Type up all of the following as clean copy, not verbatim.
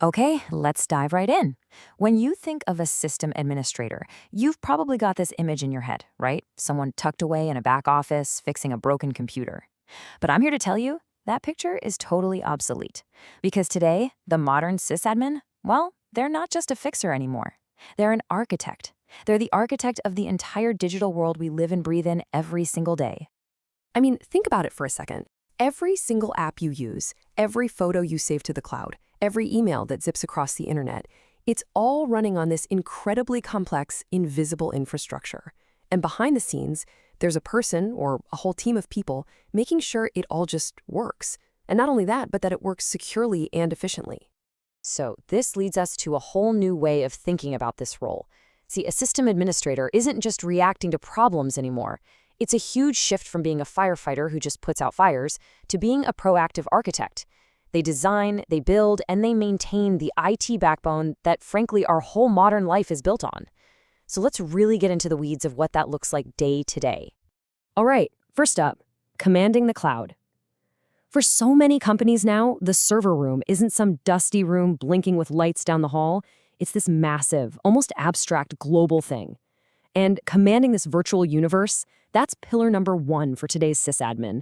Okay, let's dive right in. When you think of a system administrator, you've probably got this image in your head, right? Someone tucked away in a back office fixing a broken computer. But I'm here to tell you that picture is totally obsolete. Because today, the modern sysadmin, well, they're not just a fixer anymore. They're an architect. They're the architect of the entire digital world we live and breathe in every single day. I mean, think about it for a second. Every single app you use, every photo you save to the cloud, every email that zips across the internet, it's all running on this incredibly complex, invisible infrastructure. And behind the scenes, there's a person or a whole team of people making sure it all just works. And not only that, but that it works securely and efficiently. So, this leads us to a whole new way of thinking about this role. See, a system administrator isn't just reacting to problems anymore. It's a huge shift from being a firefighter who just puts out fires to being a proactive architect. They design, they build, and they maintain the IT backbone that, frankly, our whole modern life is built on. So let's really get into the weeds of what that looks like day to day. All right, first up, commanding the cloud. For so many companies now, the server room isn't some dusty room blinking with lights down the hall. It's this massive, almost abstract global thing. And commanding this virtual universe, that's pillar number one for today's sysadmin.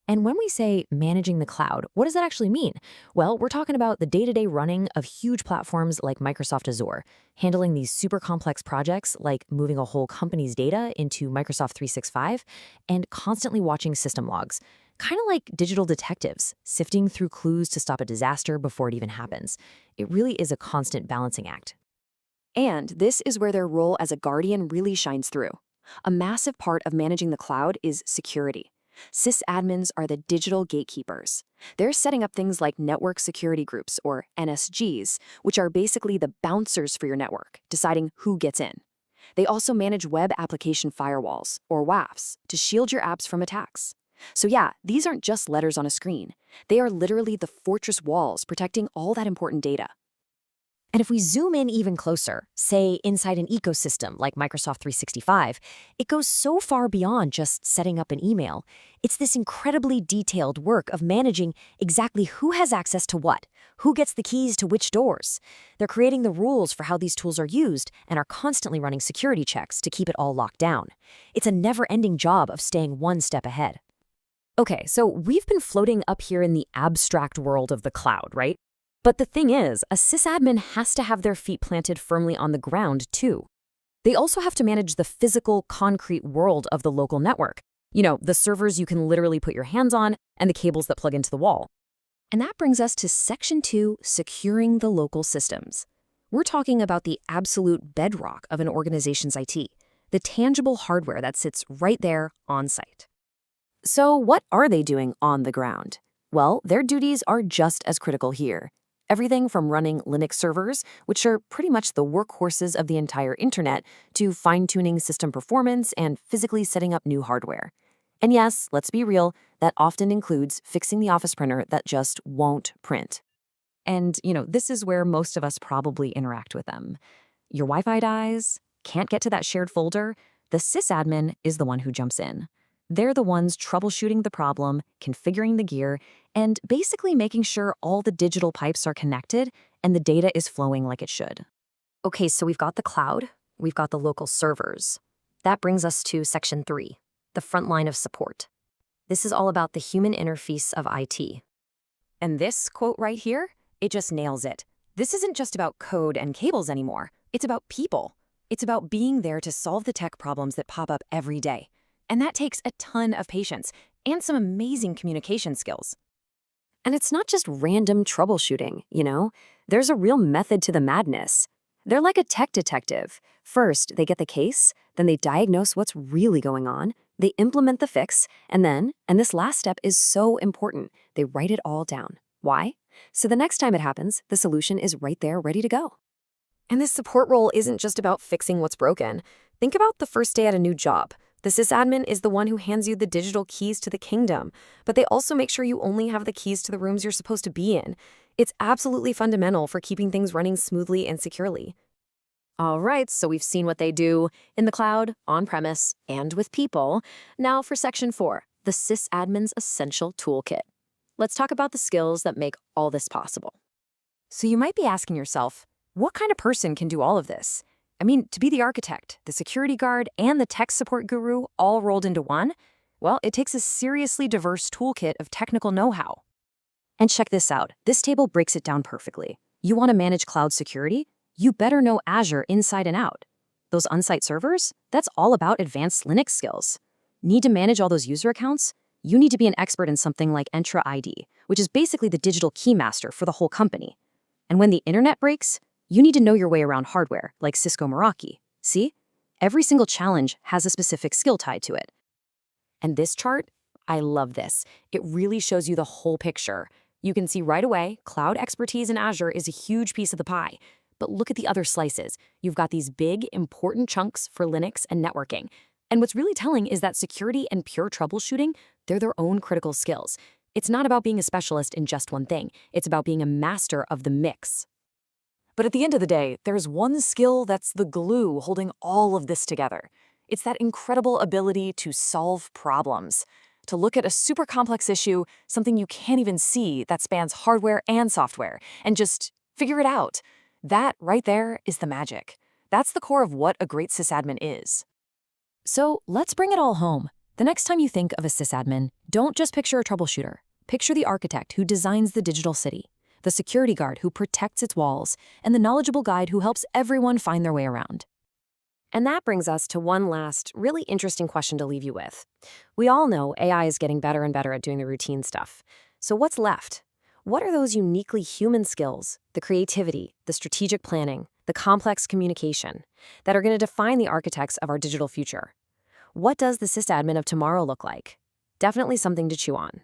And when we say managing the cloud, what does that actually mean? Well, we're talking about the day-to-day running of huge platforms like Microsoft Azure, handling these super complex projects like moving a whole company's data into Microsoft 365, and constantly watching system logs, kind of like digital detectives, sifting through clues to stop a disaster before it even happens. It really is a constant balancing act. And this is where their role as a guardian really shines through. A massive part of managing the cloud is security. Sysadmins are the digital gatekeepers. They're setting up things like network security groups, or NSGs, which are basically the bouncers for your network, deciding who gets in. They also manage web application firewalls, or WAFs, to shield your apps from attacks. So yeah, these aren't just letters on a screen. They are literally the fortress walls protecting all that important data. And if we zoom in even closer, say inside an ecosystem like Microsoft 365, it goes so far beyond just setting up an email. It's this incredibly detailed work of managing exactly who has access to what, who gets the keys to which doors. They're creating the rules for how these tools are used and are constantly running security checks to keep it all locked down. It's a never-ending job of staying one step ahead. Okay, so we've been floating up here in the abstract world of the cloud, right? But the thing is, a sysadmin has to have their feet planted firmly on the ground, too. They also have to manage the physical, concrete world of the local network. You know, the servers you can literally put your hands on and the cables that plug into the wall. And that brings us to Section 2, securing the local systems. We're talking about the absolute bedrock of an organization's IT, the tangible hardware that sits right there on site. So what are they doing on the ground? Well, their duties are just as critical here. Everything from running Linux servers, which are pretty much the workhorses of the entire internet, to fine-tuning system performance and physically setting up new hardware. And yes, let's be real, that often includes fixing the office printer that just won't print. And, this is where most of us probably interact with them. Your Wi-Fi dies, can't get to that shared folder, the sysadmin is the one who jumps in. They're the ones troubleshooting the problem, configuring the gear, and basically making sure all the digital pipes are connected and the data is flowing like it should. Okay, so we've got the cloud, we've got the local servers. That brings us to Section 3, the front line of support. This is all about the human interface of IT. And this quote right here, it just nails it. This isn't just about code and cables anymore. It's about people. It's about being there to solve the tech problems that pop up every day. And that takes a ton of patience and some amazing communication skills. And it's not just random troubleshooting, There's a real method to the madness. They're like a tech detective. First, they get the case, then they diagnose what's really going on, they implement the fix, and this last step is so important, they write it all down. Why? So the next time it happens, the solution is right there ready to go. And this support role isn't just about fixing what's broken. Think about the first day at a new job. The sysadmin is the one who hands you the digital keys to the kingdom, but they also make sure you only have the keys to the rooms you're supposed to be in. It's absolutely fundamental for keeping things running smoothly and securely. All right, so we've seen what they do in the cloud, on-premise, and with people. Now for Section 4, the sysadmin's essential toolkit. Let's talk about the skills that make all this possible. So you might be asking yourself, what kind of person can do all of this? I mean, to be the architect, the security guard, and the tech support guru all rolled into one? Well, it takes a seriously diverse toolkit of technical know-how. And check this out. This table breaks it down perfectly. You want to manage cloud security? You better know Azure inside and out. Those on-site servers? That's all about advanced Linux skills. Need to manage all those user accounts? You need to be an expert in something like Entra ID, which is basically the digital keymaster for the whole company. And when the internet breaks, you need to know your way around hardware, like Cisco Meraki. See? Every single challenge has a specific skill tied to it. And this chart, I love this. It really shows you the whole picture. You can see right away, cloud expertise in Azure is a huge piece of the pie. But look at the other slices. You've got these big, important chunks for Linux and networking. And what's really telling is that security and pure troubleshooting, they're their own critical skills. It's not about being a specialist in just one thing. It's about being a master of the mix. But at the end of the day, there's one skill that's the glue holding all of this together. It's that incredible ability to solve problems, to look at a super complex issue, something you can't even see that spans hardware and software, and just figure it out. That right there is the magic. That's the core of what a great sysadmin is. So let's bring it all home. The next time you think of a sysadmin, don't just picture a troubleshooter. Picture the architect who designs the digital city, the security guard who protects its walls, and the knowledgeable guide who helps everyone find their way around. And that brings us to one last, really interesting question to leave you with. We all know AI is getting better and better at doing the routine stuff. So what's left? What are those uniquely human skills, the creativity, the strategic planning, the complex communication, that are going to define the architects of our digital future? What does the sysadmin of tomorrow look like? Definitely something to chew on.